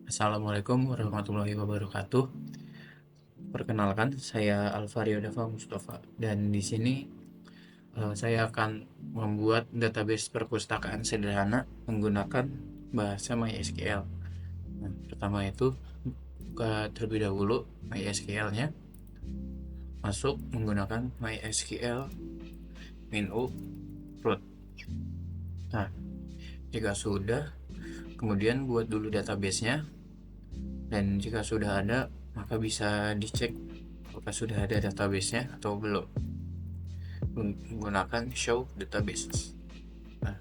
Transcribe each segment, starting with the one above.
Assalamualaikum warahmatullahi wabarakatuh. Perkenalkan, saya Alvario Dava Mustafa dan di sini saya akan membuat database perpustakaan sederhana menggunakan bahasa MySQL. Nah, pertama itu buka terlebih dahulu MySQL-nya, masuk menggunakan MySQL menu root. Nah, jika sudah, kemudian buat dulu database-nya, dan jika sudah ada maka bisa dicek apakah sudah ada database-nya atau belum menggunakan show database. Nah,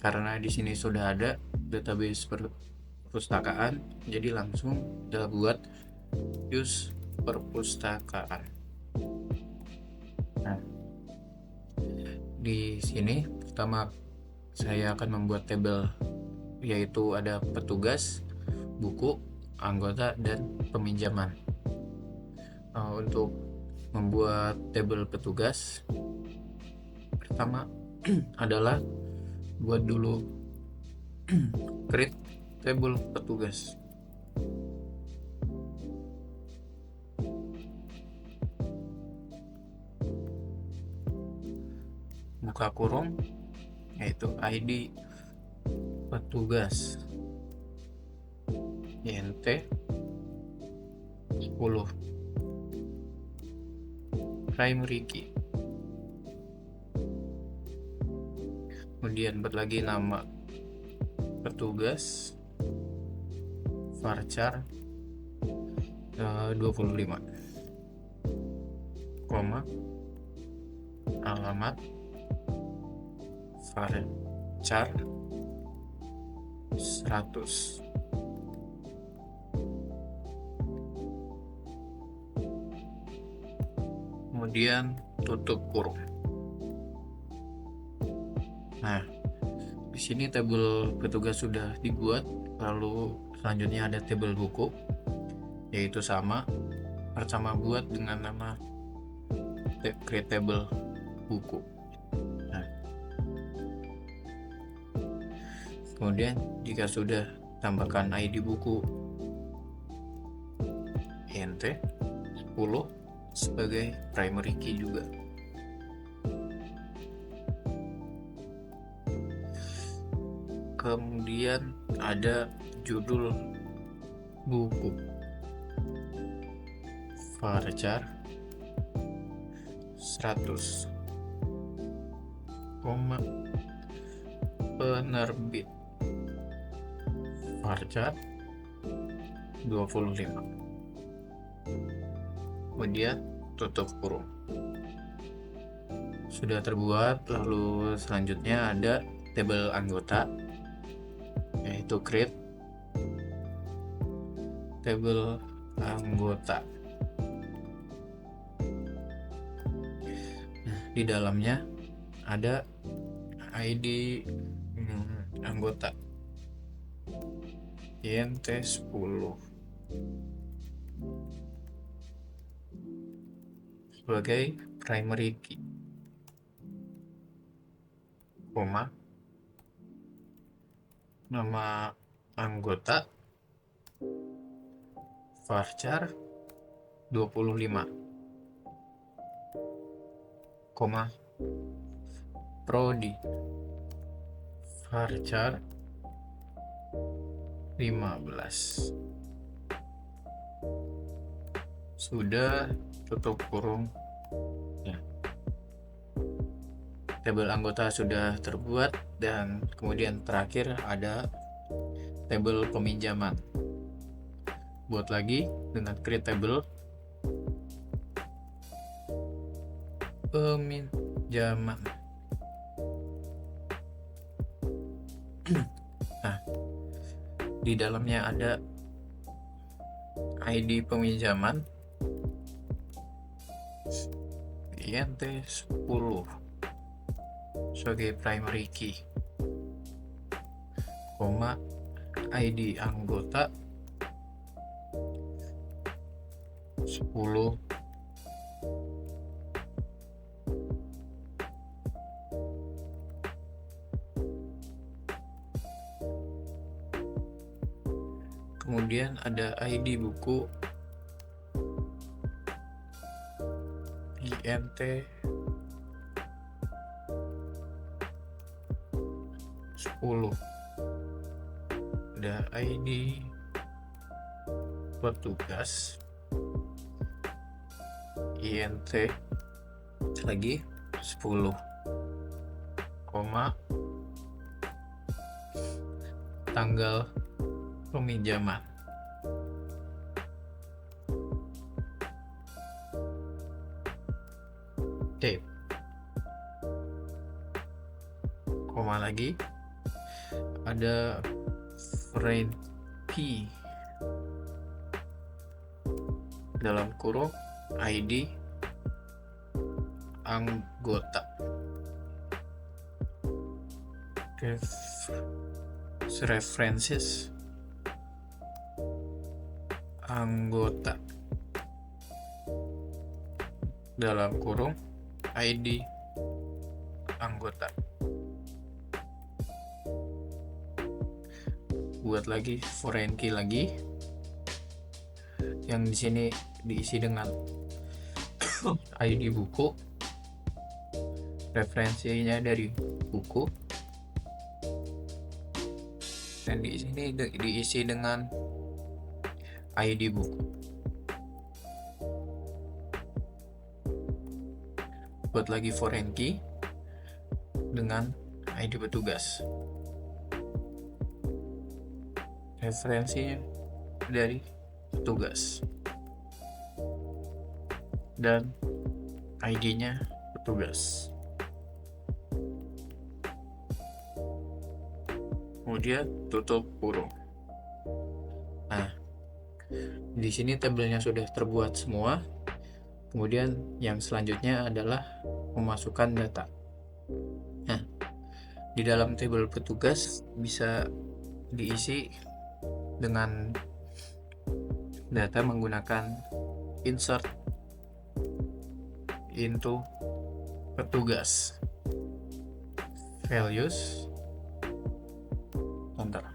karena di sini sudah ada database perpustakaan, jadi langsung kita buat use perpustakaan. Nah, di sini pertama saya akan membuat tabel, yaitu ada petugas, buku, anggota, dan peminjaman. Untuk membuat tabel petugas, pertama adalah buat dulu create table petugas. Buka kurung, yaitu ID petugas INT 10 primary key. Kemudian buat lagi nama petugas varchar 25, koma, alamat varchar 100. Kemudian tutup kurung. Nah, di sini tabel petugas sudah dibuat. Lalu selanjutnya ada tabel buku, yaitu sama. Pertama buat dengan nama create table buku. Nah, kemudian jika sudah, tambahkan ID buku INT 10 sebagai primary key juga. Kemudian ada judul buku varchar 100, koma, penerbit varchar 25. Kemudian tutup kurung. Sudah terbuat. Lalu selanjutnya ada tabel anggota, yaitu create tabel anggota. Nah, di dalamnya ada ID anggota INT 10 sebagai primary key, koma, nama anggota varchar 25, koma, prodi varchar 15. Sudah, tutup kurung. Ya, tabel anggota sudah terbuat. Dan kemudian terakhir ada tabel peminjaman. Buat lagi dengan create table peminjaman. Nah, di dalamnya ada ID peminjaman INT 10 sebagai primary key, koma, ID anggota 10, kemudian ada ID buku, INT 10, ada ID petugas, INT lagi 10, koma, tanggal peminjaman. Date, koma lagi, ada foreign key dalam kurung ID anggota, references anggota dalam kurung ID anggota. Buat lagi foreign key lagi, yang di sini diisi dengan ID buku, referensinya dari buku, dan di sini diisi dengan ID buku. Buat lagi foreign key dengan ID petugas, referensinya dari petugas, dan ID-nya petugas. Kemudian tutup kurung. Nah, di sini tabelnya sudah terbuat semua. Kemudian yang selanjutnya adalah memasukkan data. Nah, di dalam tabel petugas bisa diisi dengan data menggunakan insert into petugas, values, enter.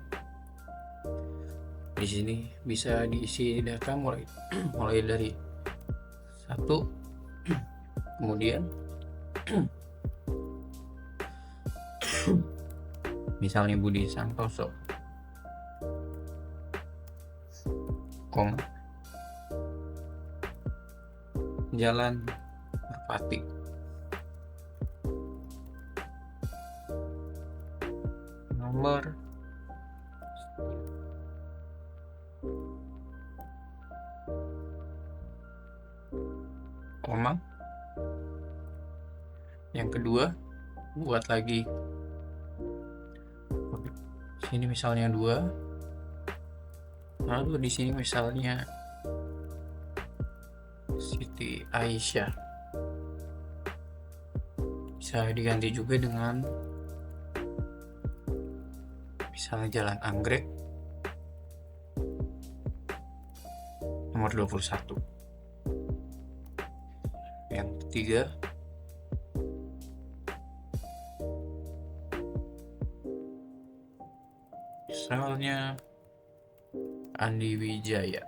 Di sini bisa diisi data mulai dari 1, kemudian misalnya Budi Santoso, koma, Jalan Merpati, nomor koma. Yang kedua, buat lagi sini misalnya 2, lalu di sini misalnya Siti Aisyah, bisa diganti juga dengan misalnya Jalan Anggrek nomor 21. Yang ketiga, misalnya Andi Wijaya.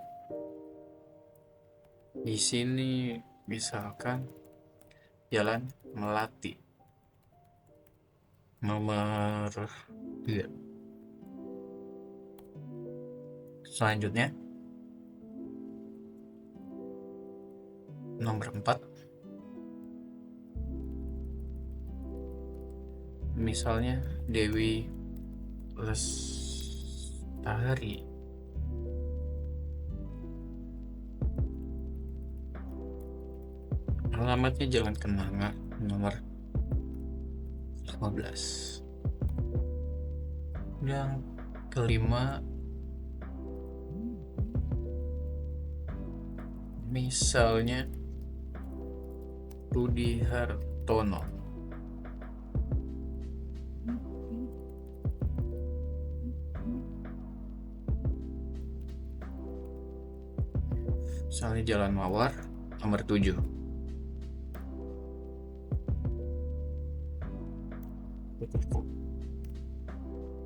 Di sini misalkan Jalan Melati nomor 3. Selanjutnya nomor 4, misalnya Dewi Lestari alamatnya Jalan Kenanga nomor 15. Yang kelima, misalnya Rudi Hartono, misalnya Jalan Mawar nomor 7.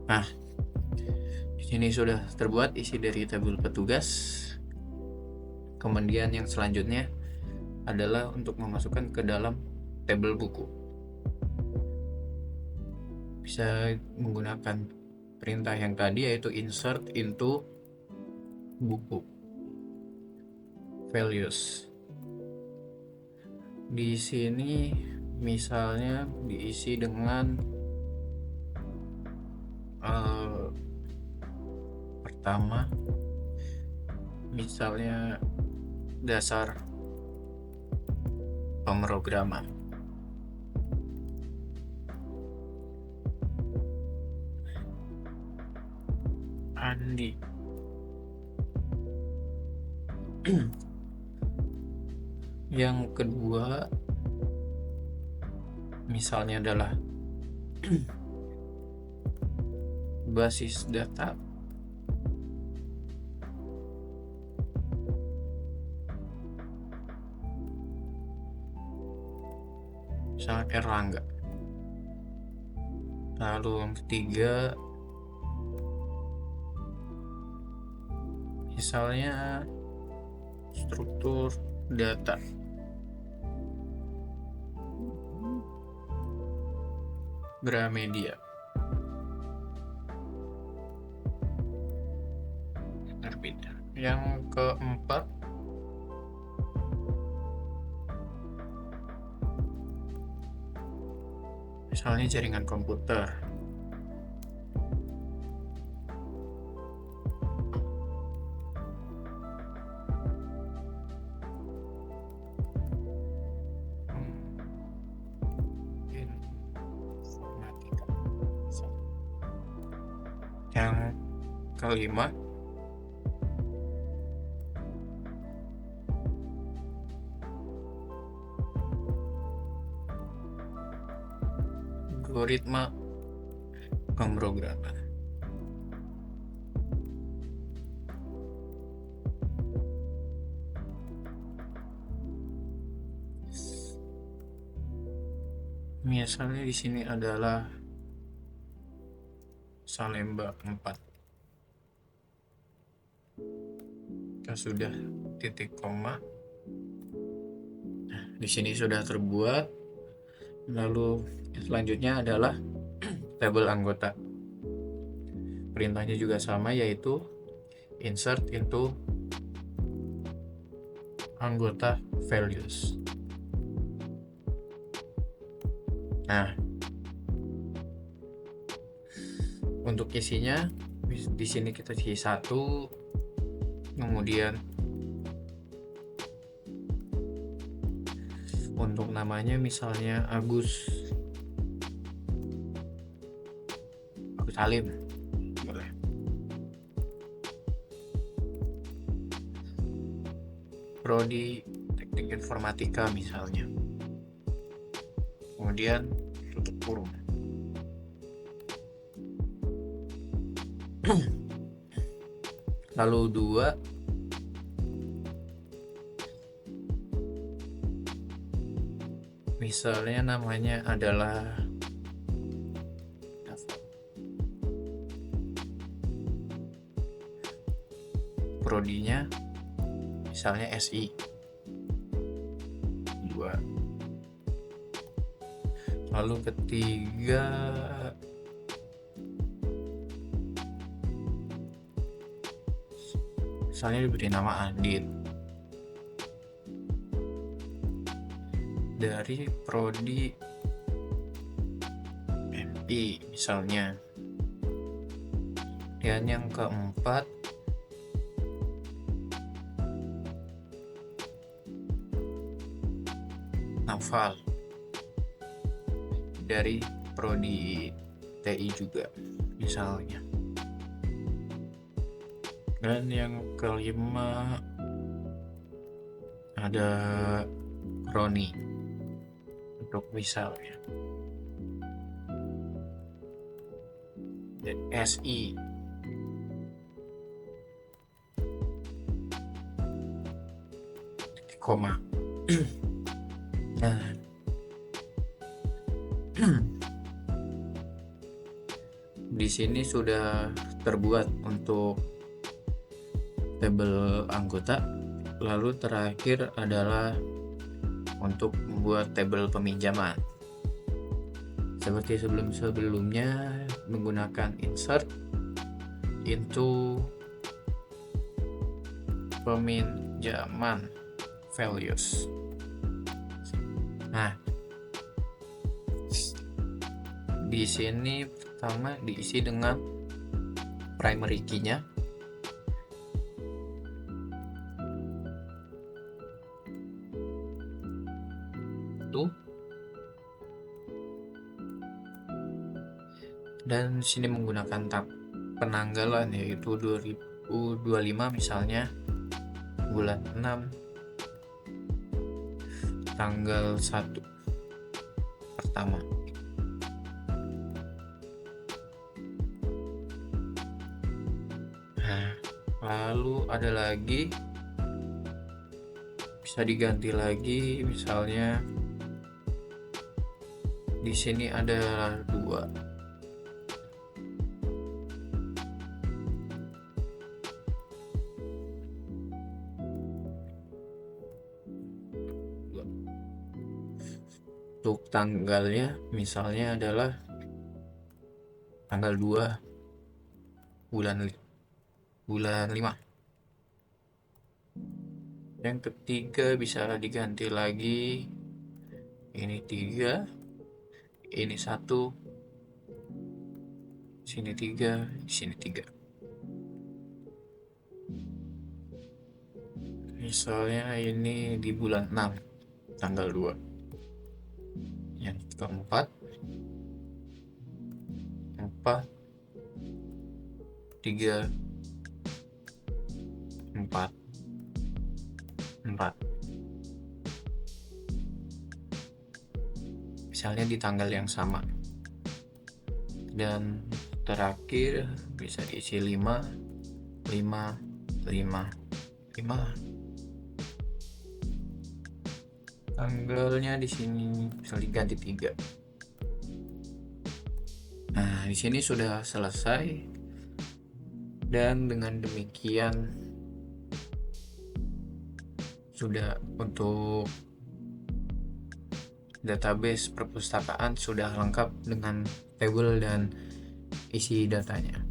Nah, di sini sini sudah terbuat isi dari tabel petugas. Kemudian yang selanjutnya adalah untuk memasukkan ke dalam tabel buku. Bisa menggunakan perintah yang tadi, yaitu insert into buku values. Di sini misalnya diisi dengan pertama misalnya dasar pemrograman. Andi. Yang kedua misalnya adalah basis data. Misalnya Erlangga. Lalu yang ketiga misalnya struktur data. Gramedia. Berbeda. Yang keempat misalnya jaringan komputer. Informatika. Yang kelima algoritma pemrograman. Misalnya di sini adalah Salemba 4. Kita sudah titik koma. Nah, di sini sudah terbuat. Lalu selanjutnya adalah tabel anggota. Perintahnya juga sama, yaitu insert into anggota values. Nah, untuk isinya di sini kita isi 1, kemudian untuk namanya misalnya Agus Salim, boleh. Prodi Teknik Informatika misalnya. Kemudian tutup kurung. Lalu 2 misalnya namanya adalah prodinya misalnya SI 2. Lalu ketiga misalnya diberi nama Adit dari prodi MI misalnya. Dan yang keempat Naval dari prodi TI juga misalnya. Dan yang kelima ada Roni untuk misalnya. Dan SI koma. Di di sini sudah terbuat untuk tabel anggota. Lalu terakhir adalah untuk membuat tabel peminjaman. Seperti sebelumnya menggunakan insert into peminjaman values. Nah, di sini pertama diisi dengan primary key-nya. Dan di sini menggunakan tab penanggalan, yaitu 2025 misalnya bulan 6 tanggal 1 pertama. Nah, lalu ada lagi bisa diganti lagi, misalnya di sini ada 2. Untuk tanggalnya misalnya adalah tanggal 2 bulan 5. Yang ketiga bisa diganti lagi, ini 3, ini 1, sini 3, sini 3. Misalnya ini di bulan 6 tanggal 2. Yang keempat 4, 3, 4, 4. Misalnya di tanggal yang sama. Dan terakhir bisa diisi 5, 5, 5, 5. Tanggalnya di sini bisa diganti 3. Nah, di sini sudah selesai. Dan dengan demikian sudah untuk database perpustakaan sudah lengkap dengan tabel dan isi datanya.